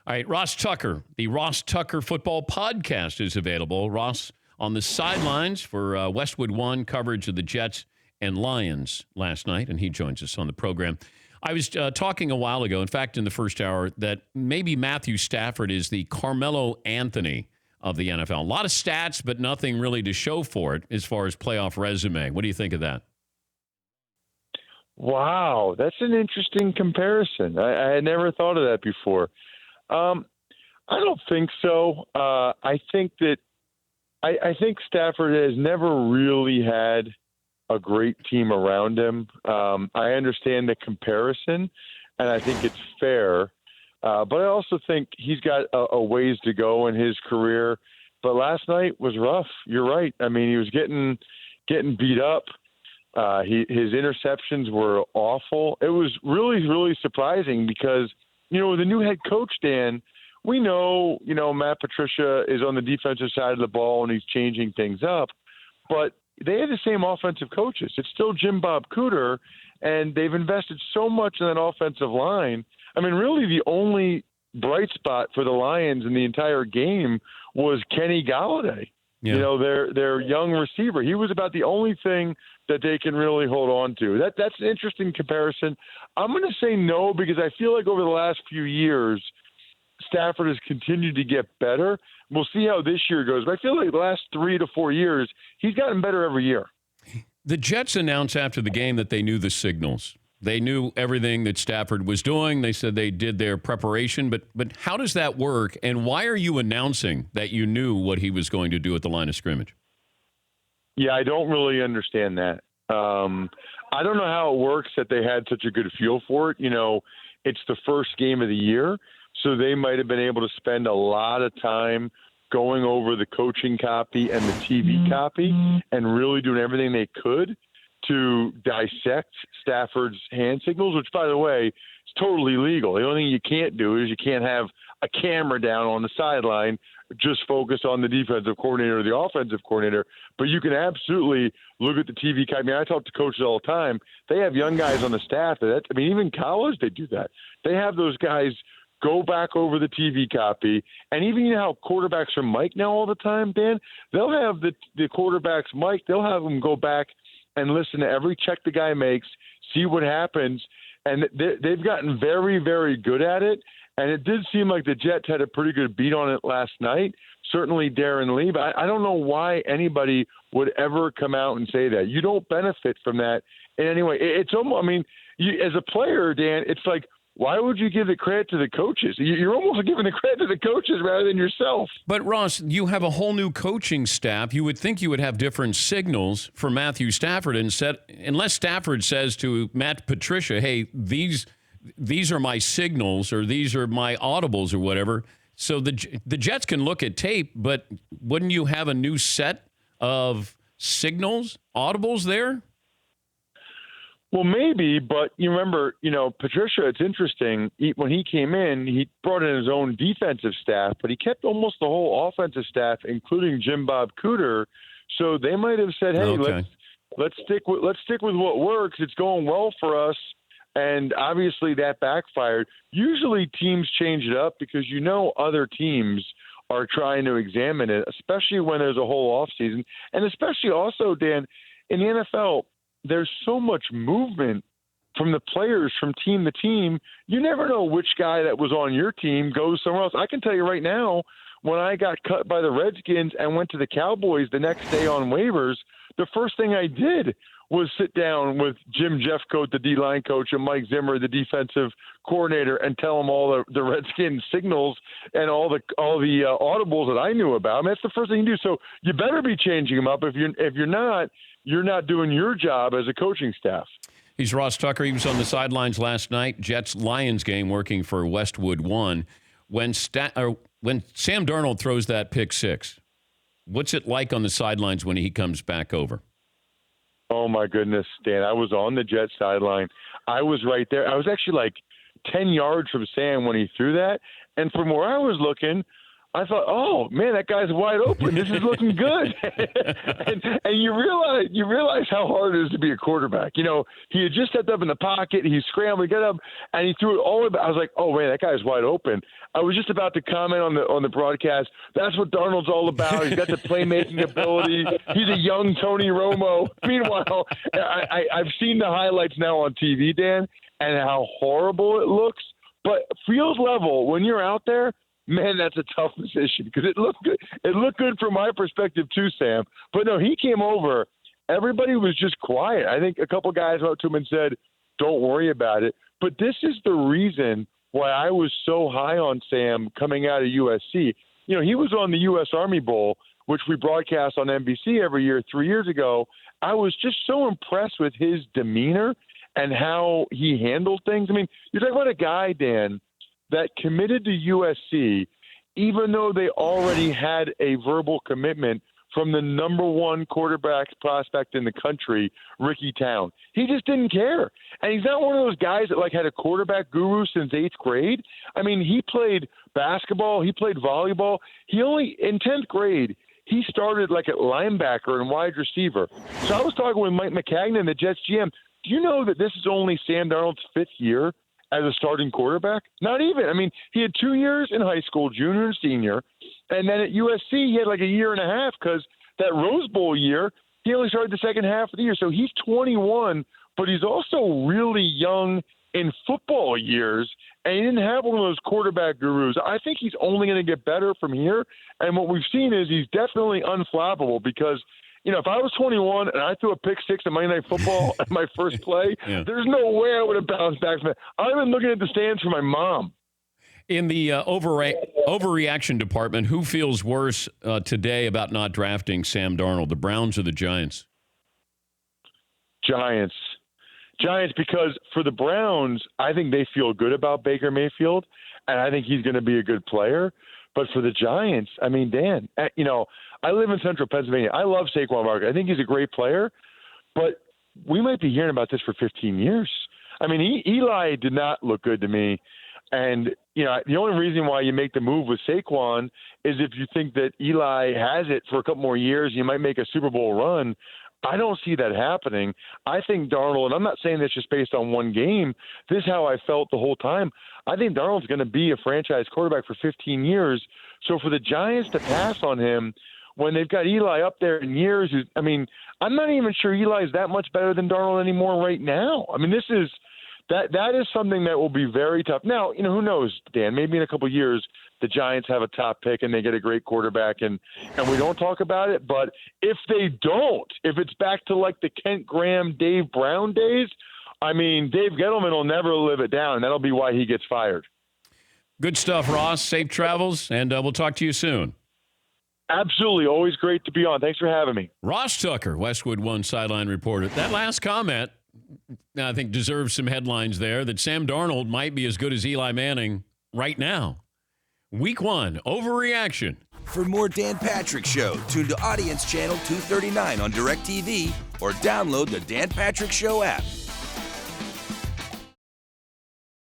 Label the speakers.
Speaker 1: All right, Ross Tucker, the Ross Tucker Football Podcast is available. Ross on the sidelines for Westwood One coverage of the Jets and Lions last night, and he joins us on the program. I was talking a while ago, in fact, in the first hour, that maybe Matthew Stafford is the Carmelo Anthony of the NFL. A lot of stats, but nothing really to show for it as far as playoff resume. What do you think of that?
Speaker 2: Wow, that's an interesting comparison. I had never thought of that before. I don't think so. I think Stafford has never really had a great team around him. I understand the comparison, and I think it's fair. But I also think he's got a ways to go in his career. But last night was rough. You're right. I mean, he was getting beat up. His interceptions were awful. It was really, really surprising because, with the new head coach, Dan, we know, Matt Patricia is on the defensive side of the ball and he's changing things up. But they have the same offensive coaches. It's still Jim Bob Cooter, and they've invested so much in that offensive line. I mean, really the only bright spot for the Lions in the entire game was Kenny Golladay. Yeah. Their young receiver. He was about the only thing that they can really hold on to. That's an interesting comparison. I'm going to say no because I feel like over the last few years, Stafford has continued to get better. We'll see how this year goes. But I feel like the last 3 to 4 years, he's gotten better every year.
Speaker 1: The Jets announced after the game that they knew the signals. They knew everything that Stafford was doing. They said they did their preparation. But how does that work? And why are you announcing that you knew what he was going to do at the line of scrimmage?
Speaker 2: Yeah, I don't really understand that. I don't know how it works that they had such a good feel for it. It's the first game of the year, so they might have been able to spend a lot of time going over the coaching copy and the TV copy and really doing everything they could to dissect Stafford's hand signals, which, by the way, is totally legal. The only thing you can't do is you can't have a camera down on the sideline, just focus on the defensive coordinator or the offensive coordinator. But you can absolutely look at the TV copy. I mean, I talk to coaches all the time. They have young guys on the staff. Even college, they do that. They have those guys go back over the TV copy. And even how quarterbacks are mic'd now all the time, Dan, they'll have the quarterbacks mic'd. They'll have them go back and listen to every check the guy makes, see what happens. And they've gotten very, very good at it. And it did seem like the Jets had a pretty good beat on it last night. Certainly Darren Lee. But I don't know why anybody would ever come out and say that. You don't benefit from that in any way. It's almost, as a player, Dan, it's like, why would you give the credit to the coaches? You're almost giving the credit to the coaches rather than yourself.
Speaker 1: But, Ross, you have a whole new coaching staff. You would think you would have different signals for Matthew Stafford. Unless Stafford says to Matt Patricia, hey, these are my signals or these are my audibles or whatever. So the Jets can look at tape, but wouldn't you have a new set of signals, audibles there?
Speaker 2: Well, maybe, but you remember, Patricia, it's interesting. When he came in, he brought in his own defensive staff, but he kept almost the whole offensive staff, including Jim Bob Cooter. So they might have said, hey,
Speaker 1: okay,
Speaker 2: let's stick with what works. It's going well for us. And obviously that backfired. Usually teams change it up because other teams are trying to examine it, especially when there's a whole offseason. And especially also, Dan, in the NFL, there's so much movement from the players from team to team. You never know which guy that was on your team goes somewhere else. I can tell you right now, when I got cut by the Redskins and went to the Cowboys the next day on waivers, the first thing I did was sit down with Jim Jeffcoat, the D-line coach, and Mike Zimmer, the defensive coordinator, and tell them all the Redskins signals and all the audibles that I knew about. That's the first thing you do. So you better be changing them up. If you're not, you're not doing your job as a coaching staff.
Speaker 1: He's Ross Tucker. He was on the sidelines last night, Jets-Lions game, working for Westwood One. When Sam Darnold throws that pick six, what's it like on the sidelines when he comes back over?
Speaker 2: Oh, my goodness, Dan. I was on the Jets sideline. I was right there. I was actually like 10 yards from Sam when he threw that. And from where I was looking, I thought, oh man, that guy's wide open. This is looking good. and you realize how hard it is to be a quarterback. You know, he had just stepped up in the pocket, he scrambled, got up, and he threw it all the way back. I was like, oh man, that guy's wide open. I was just about to comment on the broadcast. That's what Darnold's all about. He's got the playmaking ability. He's a young Tony Romo. Meanwhile, I've seen the highlights now on TV, Dan, and how horrible it looks. But field level, when you're out there, man, that's a tough position because it looked good. It looked good from my perspective too, Sam. But no, he came over. Everybody was just quiet. I think a couple guys went up to him and said, "Don't worry about it." But this is the reason why I was so high on Sam coming out of USC. You know, he was on the U.S. Army Bowl, which we broadcast on NBC every year 3 years ago. I was just so impressed with his demeanor and how he handled things. I mean, you're talking about a guy, Dan, that committed to USC, even though they already had a verbal commitment from the number one quarterback prospect in the country, Ricky Town. He just didn't care. And he's not one of those guys that had a quarterback guru since 8th grade. I mean, he played basketball, he played volleyball. In 10th grade, he started at linebacker and wide receiver. So I was talking with Mike McCagnon, the Jets GM. Do you know that this is only Sam Darnold's 5th year as a starting quarterback? Not even. I mean, he had 2 years in high school, junior and senior, and then at USC he had a year and a half because that Rose Bowl year, he only started the second half of the year. So he's 21, but he's also really young in football years, and he didn't have one of those quarterback gurus. I think he's only going to get better from here, and what we've seen is he's definitely unflappable because – if I was 21 and I threw a pick six at Monday Night Football at my first play, There's no way I would have bounced back from that. I've been looking at the stands for my mom.
Speaker 1: In the overreaction department, who feels worse today about not drafting Sam Darnold, the Browns or the Giants?
Speaker 2: Giants, because for the Browns, I think they feel good about Baker Mayfield, and I think he's going to be a good player. But for the Giants, I mean, Dan, I live in central Pennsylvania. I love Saquon Barkley. I think he's a great player, but we might be hearing about this for 15 years. I mean, Eli did not look good to me. And, the only reason why you make the move with Saquon is if you think that Eli has it for a couple more years, you might make a Super Bowl run. I don't see that happening. I think Darnold, and I'm not saying this just based on one game, this is how I felt the whole time. I think Darnold's going to be a franchise quarterback for 15 years. So for the Giants to pass on him when they've got Eli up there in years, I'm not even sure Eli is that much better than Darnold anymore right now. I mean, that is something that will be very tough. Now, who knows, Dan, maybe in a couple of years the Giants have a top pick and they get a great quarterback and we don't talk about it. But if they don't, if it's back to the Kent Graham, Dave Brown days, Dave Gettleman will never live it down. And that'll be why he gets fired.
Speaker 1: Good stuff, Ross. Safe travels, and we'll talk to you soon.
Speaker 2: Absolutely. Always great to be on. Thanks for having me.
Speaker 1: Ross Tucker, Westwood One sideline reporter. That last comment, I think, deserves some headlines there, that Sam Darnold might be as good as Eli Manning right now. Week 1, overreaction.
Speaker 3: For more Dan Patrick Show, tune to Audience Channel 239 on DirecTV or download the Dan Patrick Show app.